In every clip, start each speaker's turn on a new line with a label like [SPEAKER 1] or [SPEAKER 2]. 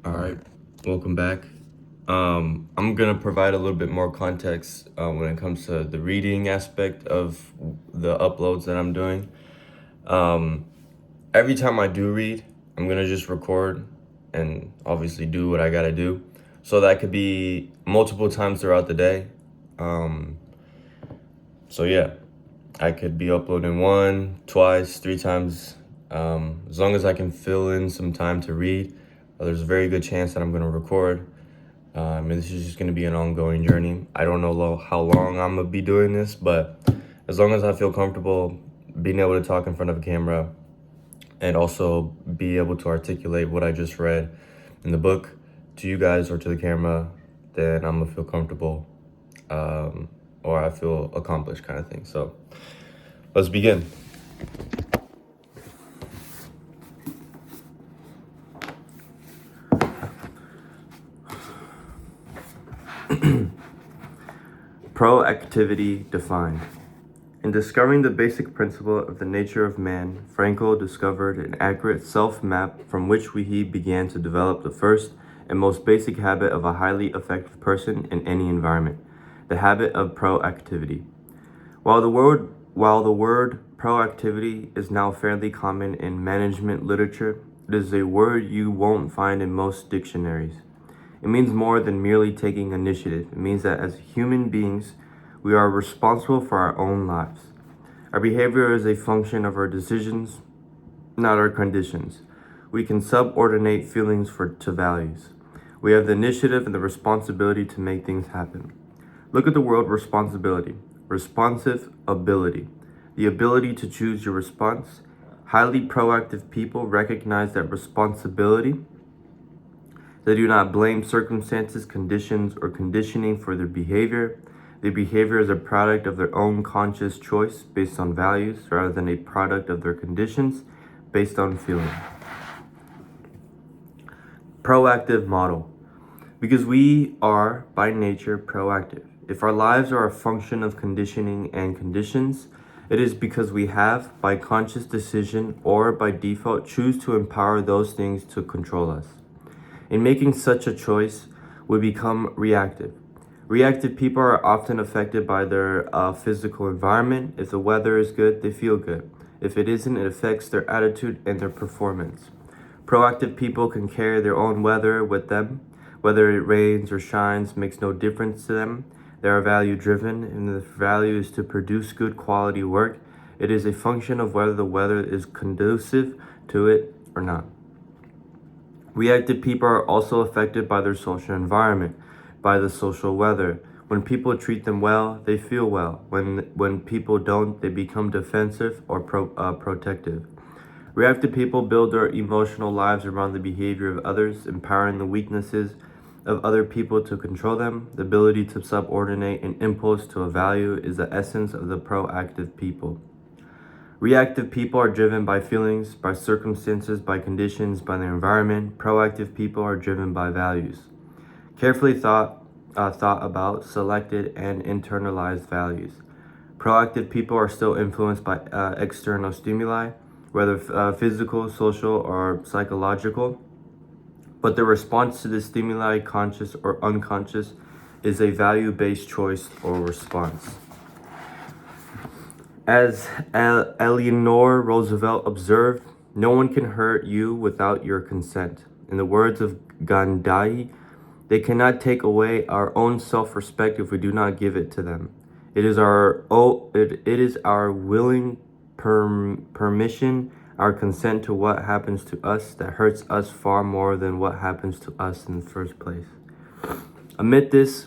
[SPEAKER 1] All right, welcome back. I'm gonna provide a little bit more context when it comes to the reading aspect of the uploads that I'm doing. Um, every time I do read, I'm gonna just record and obviously do what I gotta do. So that could be multiple times throughout the day. Um, so yeah, I could be uploading one, twice, three times. As long as I can fill in some time to read, there's a very good chance that I'm gonna record. And this is just going to be an ongoing journey. I don't know how long I'm going to be doing this, but as long as I feel comfortable being able to talk in front of a camera and also be able to articulate what I just read in the book to you guys or to the camera, then I'm going to feel comfortable or I feel accomplished kind of thing. So let's begin. Proactivity defined. In discovering the basic principle of the nature of man, Frankl discovered an accurate self-map from which he began to develop the first and most basic habit of a highly effective person in any environment, the habit of proactivity. While the word proactivity is now fairly common in management literature, it is a word you won't find in most dictionaries. It means more than merely taking initiative. It means that as human beings, we are responsible for our own lives. Our behavior is a function of our decisions, not our conditions. We can subordinate feelings to values. We have the initiative and the responsibility to make things happen. Look at the word responsibility. Responsive ability. The ability to choose your response. Highly proactive people recognize that responsibility. They do not blame circumstances, conditions, or conditioning for their behavior. Their behavior is a product of their own conscious choice based on values rather than a product of their conditions based on feeling. Proactive model. Because we are, by nature, proactive. If our lives are a function of conditioning and conditions, it is because we have, by conscious decision or by default, choose to empower those things to control us. In making such a choice, we become reactive. Reactive people are often affected by their physical environment. If the weather is good, they feel good. If it isn't, it affects their attitude and their performance. Proactive people can carry their own weather with them. Whether it rains or shines makes no difference to them. They are value driven, and the value is to produce good quality work. It is a function of whether the weather is conducive to it or not. Reactive people are also affected by their social environment, by the social weather. When people treat them well, they feel well. When people don't, they become defensive or protective. Reactive people build their emotional lives around the behavior of others, empowering the weaknesses of other people to control them. The ability to subordinate an impulse to a value is the essence of the proactive people. Reactive people are driven by feelings, by circumstances, by conditions, by their environment. Proactive people are driven by values. Carefully thought about, selected, and internalized values. Proactive people are still influenced by external stimuli, whether physical, social, or psychological, but their response to the stimuli, conscious or unconscious, is a value-based choice or response. As Eleanor Roosevelt observed, no one can hurt you without your consent. In the words of Gandhi, they cannot take away our own self-respect if we do not give it to them. It is our willing permission, our consent to what happens to us that hurts us far more than what happens to us in the first place. Admit this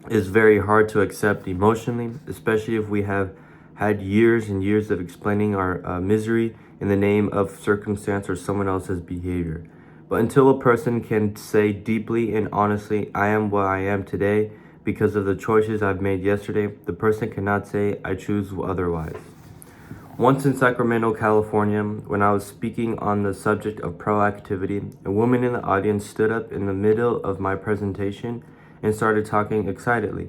[SPEAKER 1] is very hard to accept emotionally, especially if we have had years and years of explaining our misery in the name of circumstance or someone else's behavior. But until a person can say deeply and honestly, I am what I am today because of the choices I've made yesterday, the person cannot say, I choose otherwise. Once in Sacramento, California, when I was speaking on the subject of proactivity, a woman in the audience stood up in the middle of my presentation and started talking excitedly.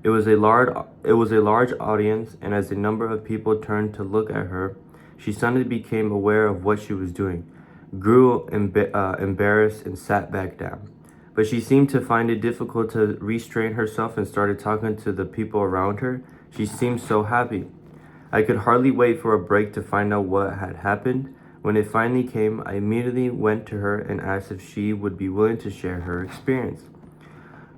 [SPEAKER 1] It was a large audience, and as a number of people turned to look at her, she suddenly became aware of what she was doing. grew embarrassed and sat back down. But she seemed to find it difficult to restrain herself and started talking to the people around her. She seemed so happy. I could hardly wait for a break to find out what had happened. When it finally came, I immediately went to her and asked if she would be willing to share her experience.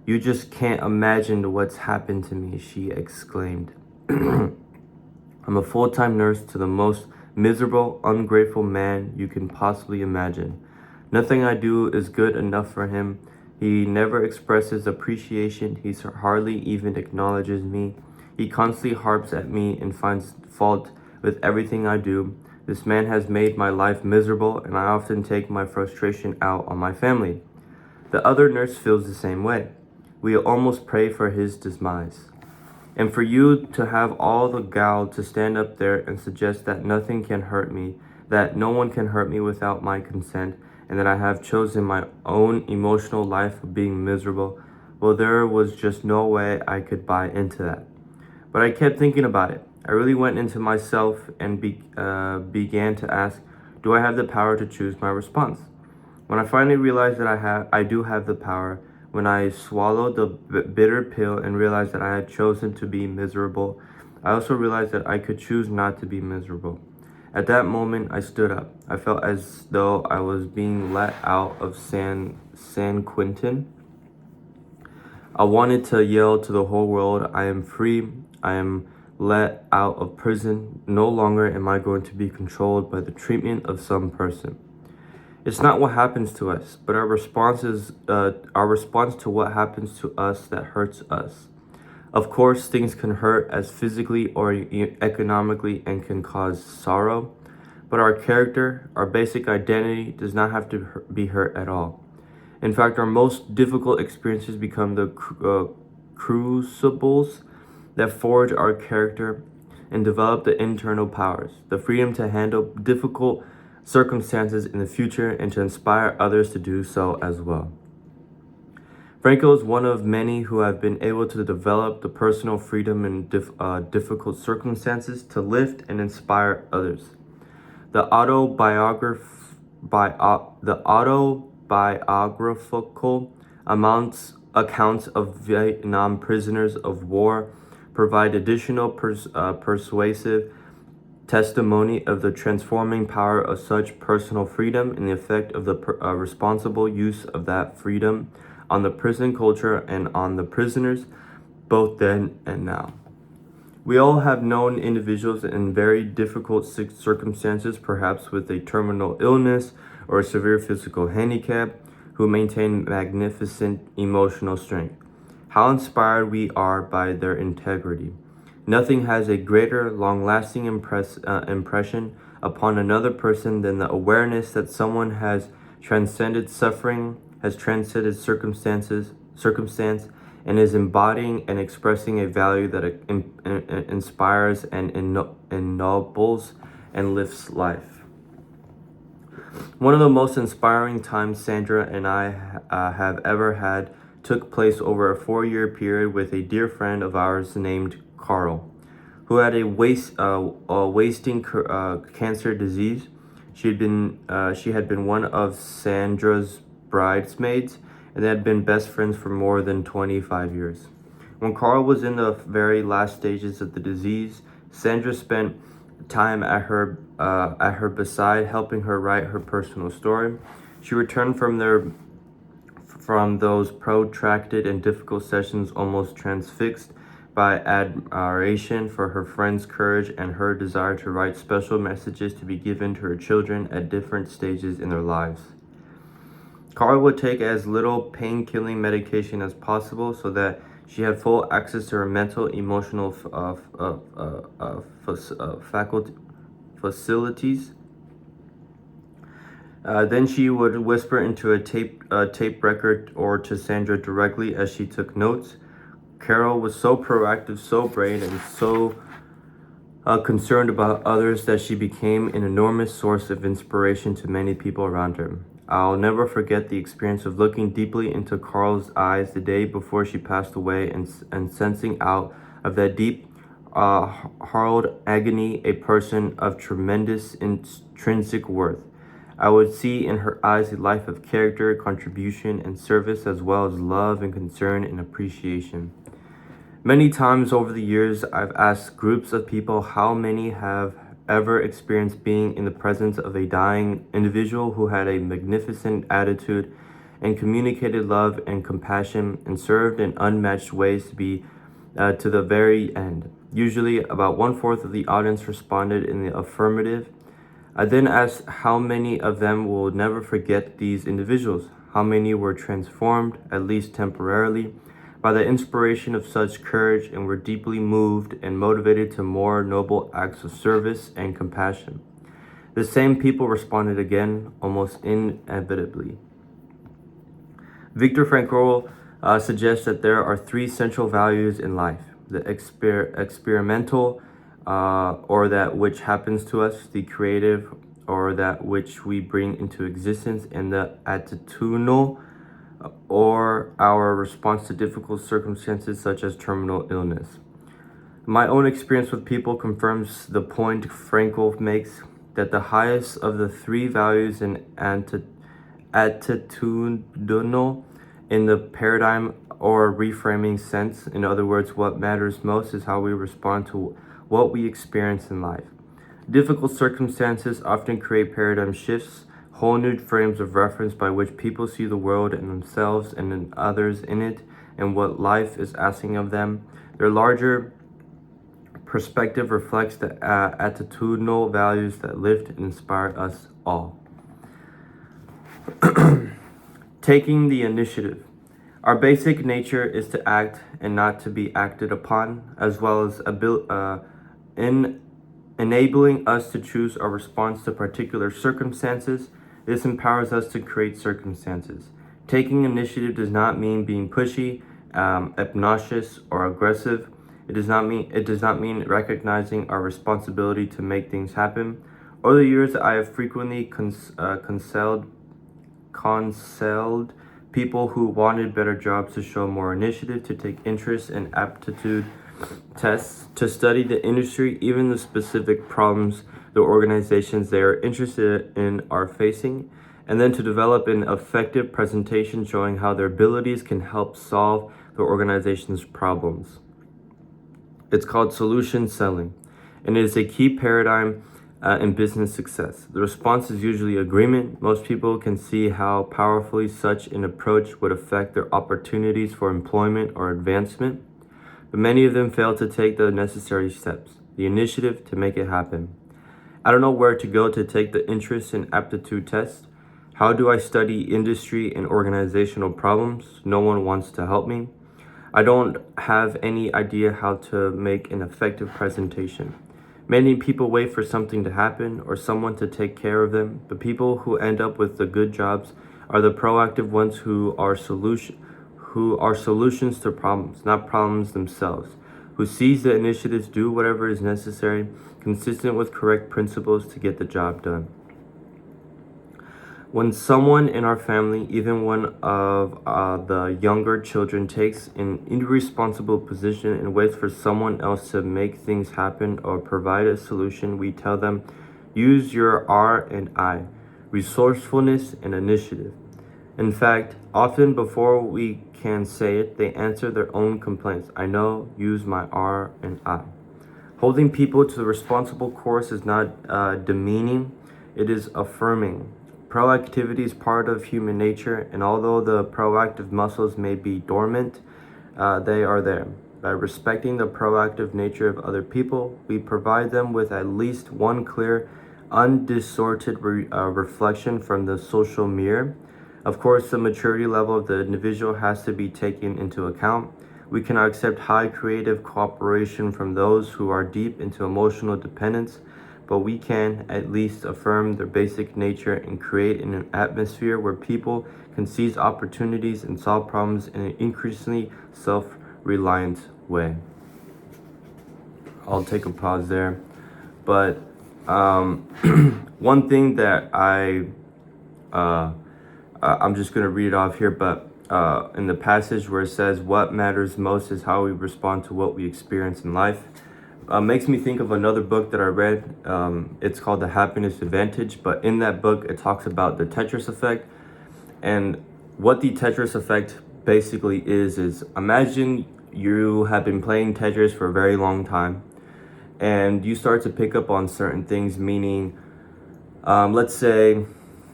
[SPEAKER 1] "You just can't imagine what's happened to me," she exclaimed. "I'm a full-time nurse to the most miserable, ungrateful man you can possibly imagine. Nothing I do is good enough for him. He never expresses appreciation. He hardly even acknowledges me. He constantly harps at me and finds fault with everything I do. This man has made my life miserable, and I often take my frustration out on my family." The other nurse feels the same way. We almost pray for his demise. And for you to have all the gall to stand up there and suggest that nothing can hurt me, that no one can hurt me without my consent, and that I have chosen my own emotional life of being miserable, well, there was just no way I could buy into that. But I kept thinking about it. I really went into myself and began to ask, do I have the power to choose my response? When I finally realized that I do have the power, when I swallowed the bitter pill and realized that I had chosen to be miserable, I also realized that I could choose not to be miserable. At that moment, I stood up. I felt as though I was being let out of San Quentin. I wanted to yell to the whole world, I am free. I am let out of prison. No longer am I going to be controlled by the treatment of some person. It's not what happens to us, but our response to what happens to us that hurts us. Of course, things can hurt as physically or economically and can cause sorrow, but our character, our basic identity, does not have to be hurt at all. In fact, our most difficult experiences become the crucibles that forge our character and develop the internal powers, the freedom to handle difficult circumstances in the future and to inspire others to do so as well. Franco is one of many who have been able to develop the personal freedom in difficult circumstances to lift and inspire others. The autobiographical accounts of Vietnam prisoners of war provide additional persuasive testimony of the transforming power of such personal freedom and the effect of the responsible use of that freedom on the prison culture and on the prisoners, both then and now. We all have known individuals in very difficult circumstances, perhaps with a terminal illness or a severe physical handicap, who maintain magnificent emotional strength. How inspired we are by their integrity. Nothing has a greater, long-lasting impression upon another person than the awareness that someone has transcended suffering, has transcended circumstance, and is embodying and expressing a value that inspires and ennobles and lifts life. One of the most inspiring times Sandra and I have ever had took place over a 4-year period with a dear friend of ours named Carl, who had a wasting cancer disease. She had been one of Sandra's bridesmaids, and they had been best friends for more than 25 years. When Carl was in the very last stages of the disease, Sandra spent time at her beside, helping her write her personal story. She returned from those protracted and difficult sessions almost transfixed by admiration for her friend's courage and her desire to write special messages to be given to her children at different stages in their lives. Carl would take as little pain-killing medication as possible so that she had full access to her mental, emotional facilities. Then she would whisper into a tape record or to Sandra directly as she took notes. Carol was so proactive, so brave, and so concerned about others that she became an enormous source of inspiration to many people around her. I'll never forget the experience of looking deeply into Carl's eyes the day before she passed away and sensing out of that deep, hard agony a person of tremendous intrinsic worth. I would see in her eyes a life of character, contribution, and service, as well as love and concern and appreciation. Many times over the years, I've asked groups of people how many have ever experienced being in the presence of a dying individual who had a magnificent attitude and communicated love and compassion and served in unmatched ways to the very end. Usually, about one-fourth of the audience responded in the affirmative. I then asked how many of them will never forget these individuals, how many were transformed, at least temporarily, by the inspiration of such courage and were deeply moved and motivated to more noble acts of service and compassion. The same people responded again, almost inevitably. Viktor Frankl suggests that there are three central values in life: the experimental, or that which happens to us, the creative, or that which we bring into existence, and the attitudinal, or our response to difficult circumstances such as terminal illness. My own experience with people confirms the point Frankl makes, that the highest of the three values in attitudinal in the paradigm or reframing sense. In other words, what matters most is how we respond to what we experience in life. Difficult circumstances often create paradigm shifts, whole new frames of reference by which people see the world and themselves and in others in it, and what life is asking of them. Their larger perspective reflects the attitudinal values that lift and inspire us all. Taking the initiative. Our basic nature is to act and not to be acted upon, as well as in enabling us to choose our response to particular circumstances. This empowers us to create circumstances. Taking initiative does not mean being pushy, obnoxious, or aggressive. It does not mean recognizing our responsibility to make things happen. Over the years, I have frequently counseled people who wanted better jobs to show more initiative, to take interest in aptitude tests, to study the industry, even the specific problems the organizations they are interested in are facing, and then to develop an effective presentation showing how their abilities can help solve the organization's problems. It's called solution selling, and it is a key paradigm in business success. The response is usually agreement. Most people can see how powerfully such an approach would affect their opportunities for employment or advancement, but many of them fail to take the necessary steps, the initiative to make it happen. I don't know where to go to take the interest and aptitude test. How do I study industry and organizational problems? No one wants to help me. I don't have any idea how to make an effective presentation. Many people wait for something to happen or someone to take care of them, but people who end up with the good jobs are the proactive ones who are solutions to problems, not problems themselves, who seize the initiatives, do whatever is necessary, consistent with correct principles to get the job done. When someone in our family, even one of the younger children, takes an irresponsible position and waits for someone else to make things happen or provide a solution, we tell them, use your R and I, resourcefulness and initiative. In fact, often before we can say it, they answer their own complaints. I know, use my R and I. Holding people to the responsible course is not demeaning, it is affirming. Proactivity is part of human nature, and although the proactive muscles may be dormant, they are there. By respecting the proactive nature of other people, we provide them with at least one clear, undistorted reflection from the social mirror. Of course, the maturity level of the individual has to be taken into account. We cannot accept high creative cooperation from those who are deep into emotional dependence, but we can at least affirm their basic nature and create an atmosphere where people can seize opportunities and solve problems in an increasingly self-reliant way. I'll take a pause there. But one thing that I'm just going to read it off here, but in the passage where it says, what matters most is how we respond to what we experience in life. makes me think of another book that I read. It's called The Happiness Advantage, but in that book, it talks about the Tetris effect. And what the Tetris effect basically is imagine you have been playing Tetris for a very long time, and you start to pick up on certain things, meaning, let's say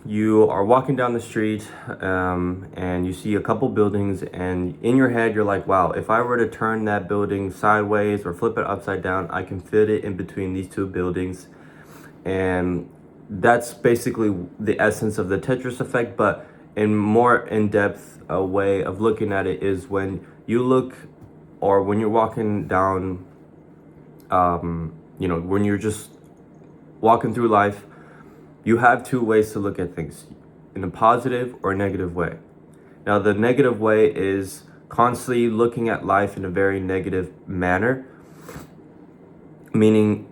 [SPEAKER 1] you are walking down the street, and you see a couple buildings, and in your head you're like, wow, if I were to turn that building sideways or flip it upside down, I can fit it in between these two buildings. And that's basically the essence of the Tetris effect. But in more in-depth way of looking at it is when you look, or when you're walking down, when you're just walking through life, you have two ways to look at things, in a positive or negative way. Now, the negative way is constantly looking at life in a very negative manner, meaning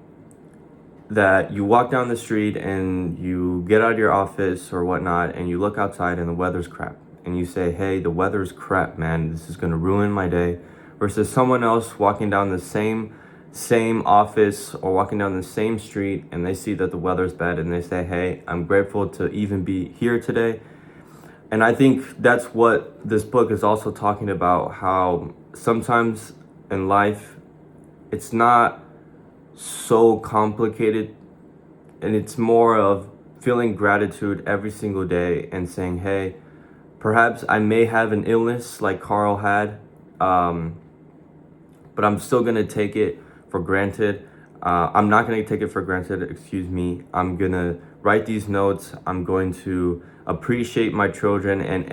[SPEAKER 1] that you walk down the street and you get out of your office or whatnot, and you look outside and the weather's crap. And you say, hey, the weather's crap, man. This is going to ruin my day. Versus someone else walking down the same office or walking down the same street, and they see that the weather's bad and they say, hey, I'm grateful to even be here today. And I think that's what this book is also talking about, how sometimes in life it's not so complicated, and it's more of feeling gratitude every single day and saying, hey, perhaps I may have an illness like Carl had, but I'm still gonna take it for granted. I'm not gonna take it for granted, excuse me. I'm gonna write these notes. I'm going to appreciate my children, and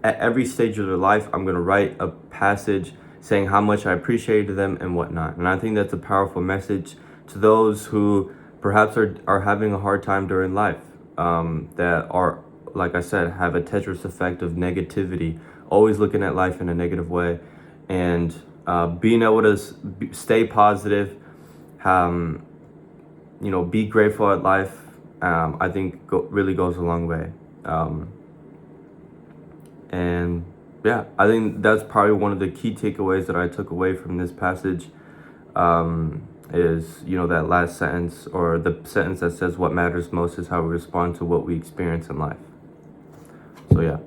[SPEAKER 1] at every stage of their life, I'm gonna write a passage saying how much I appreciated them and whatnot. And I think that's a powerful message to those who perhaps are having a hard time during life, that are, like I said, have a Tetris effect of negativity, always looking at life in a negative way, and being able to stay positive, be grateful at life, I think really goes a long way. And yeah, I think that's probably one of the key takeaways that I took away from this passage, is, that last sentence, or the sentence that says what matters most is how we respond to what we experience in life. So yeah.